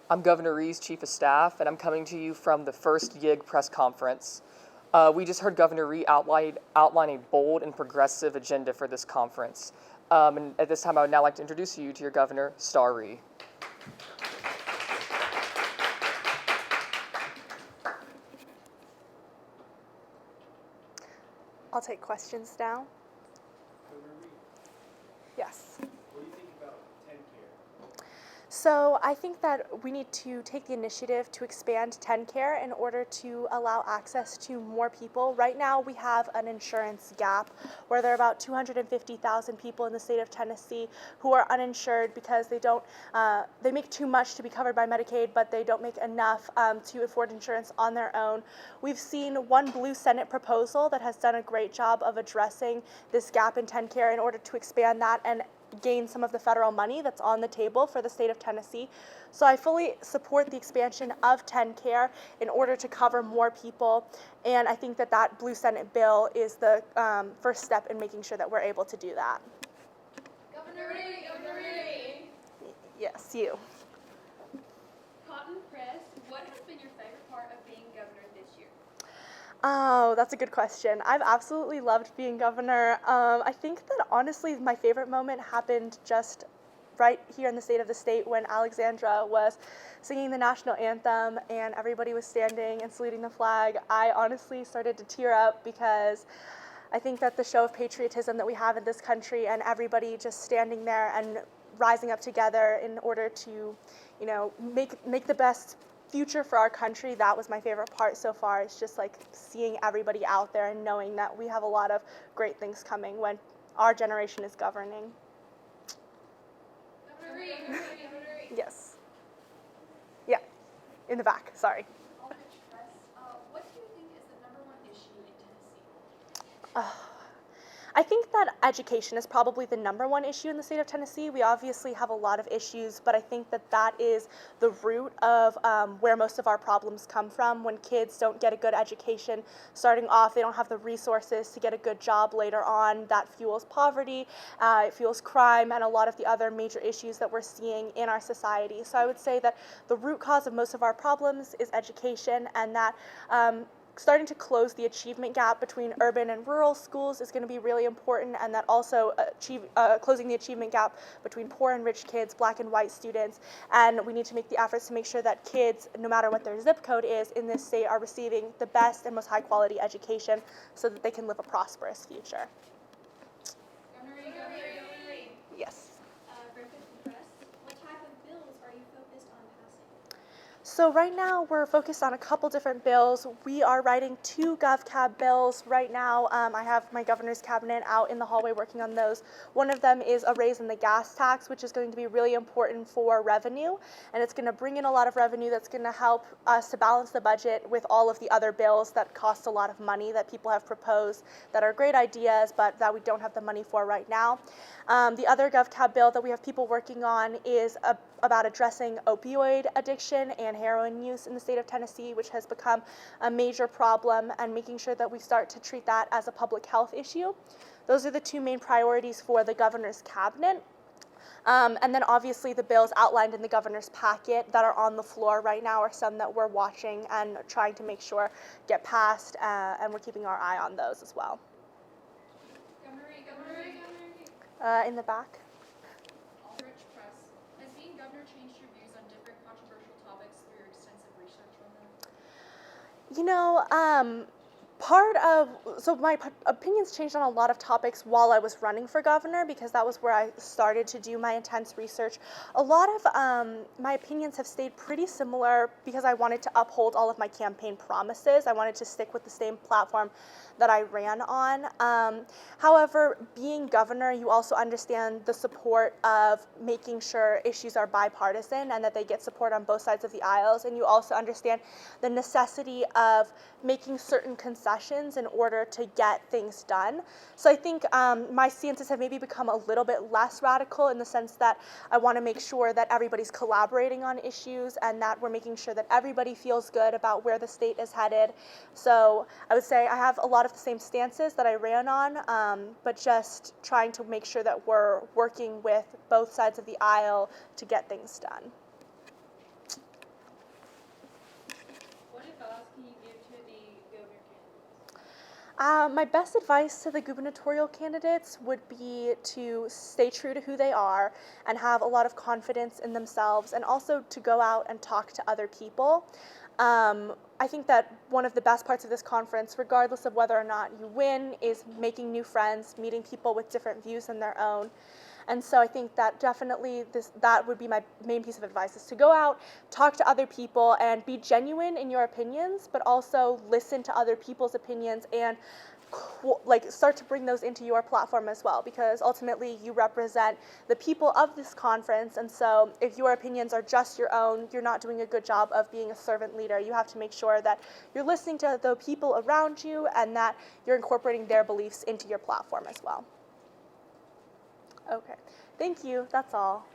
I'm Governor Rhee's Chief of Staff, and I'm coming to you from the first YIG press conference. We just heard Governor Rhee outline a bold and progressive agenda for this conference. And at this time, I would now like to introduce you to your governor, Star Rhee. I'll take questions now. Governor Rhee, Yes. what do you think about TennCare? So I think that we need to take the initiative to expand TennCare in order to allow access to more people. Right now we have an insurance gap where there are about 250,000 people in the state of Tennessee who are uninsured because they make too much to be covered by Medicaid, but they don't make enough to afford insurance on their own. We've seen one blue Senate proposal that has done a great job of addressing this gap in TennCare in order to expand that and gain some of the federal money that's on the table for the state of Tennessee. So I fully support the expansion of TennCare in order to cover more people, and I think that that blue Senate bill is the first step in making sure that we're able to do that. Governor Rhee, Governor Rhee. Yes, you. Cotton Press, what has been your favorite part of being governor this year? Oh, that's a good question. I've absolutely loved being governor. I think that honestly my favorite moment happened just right here in the state when Alexandra was singing the national anthem and everybody was standing and saluting the flag. I honestly started to tear up because I think that the show of patriotism that we have in this country and everybody just standing there and rising up together in order to, make the best future for our country, that was my favorite part so far. It's just like seeing everybody out there and knowing that we have a lot of great things coming when our generation is governing. Governor Rhee, Governor Rhee, Governor Rhee. Yes. Yeah, in the back, sorry. Aldrich Press, what do you think is the number one issue in Tennessee? I think that education is probably the number one issue in the state of Tennessee. We obviously have a lot of issues, but I think that that is the root of where most of our problems come from. When kids don't get a good education starting off, they don't have the resources to get a good job later on. That fuels poverty, it fuels crime, and a lot of the other major issues that we're seeing in our society. So I would say that the root cause of most of our problems is education, and that starting to close the achievement gap between urban and rural schools is going to be really important, and that also closing the achievement gap between poor and rich kids, black and white students, and we need to make the efforts to make sure that kids, no matter what their zip code is in this state, are receiving the best and most high quality education so that they can live a prosperous future. Governor Rhee, Governor Rhee, Governor Rhee. Yes. Griffith Press, what type of bills are you focused on passing? So right now we're focused on a couple different bills. We are writing 2 GovCab bills right now. I have my governor's cabinet out in the hallway working on those. One of them is a raise in the gas tax, which is going to be really important for revenue, and it's going to bring in a lot of revenue that's going to help us to balance the budget with all of the other bills that cost a lot of money that people have proposed that are great ideas but that we don't have the money for right now. The other GovCab bill that we have people working on is about addressing opioid addiction and heroin use in the state of Tennessee, which has become a major problem, and making sure that we start to treat that as a public health issue. Those are the 2 main priorities for the governor's cabinet. And then obviously the bills outlined in the governor's packet that are on the floor right now are some that we're watching and trying to make sure get passed, and we're keeping our eye on those as well. Governor Rhee, Governor Rhee, Governor Rhee. In the back. Aldrich Press, has being governor changed your views on different controversial topics through your extensive research on them? So my opinions changed on a lot of topics while I was running for governor, because that was where I started to do my intense research. A lot of my opinions have stayed pretty similar because I wanted to uphold all of my campaign promises. I wanted to stick with the same platform that I ran on. However, being governor, you also understand the support of making sure issues are bipartisan and that they get support on both sides of the aisles, and you also understand the necessity of making certain concessions in order to get things done. So I think my stances have maybe become a little bit less radical in the sense that I want to make sure that everybody's collaborating on issues and that we're making sure that everybody feels good about where the state is headed. So I would say I have a lot of the same stances that I ran on, but just trying to make sure that we're working with both sides of the aisle to get things done. My best advice to the gubernatorial candidates would be to stay true to who they are and have a lot of confidence in themselves, and also to go out and talk to other people. I think that one of the best parts of this conference, regardless of whether or not you win, is making new friends, meeting people with different views than their own. And so I think that definitely that would be my main piece of advice, is to go out, talk to other people, and be genuine in your opinions, but also listen to other people's opinions and start to bring those into your platform as well, because ultimately you represent the people of this conference. And so if your opinions are just your own, you're not doing a good job of being a servant leader. You have to make sure that you're listening to the people around you and that you're incorporating their beliefs into your platform as well. Okay, thank you. That's all.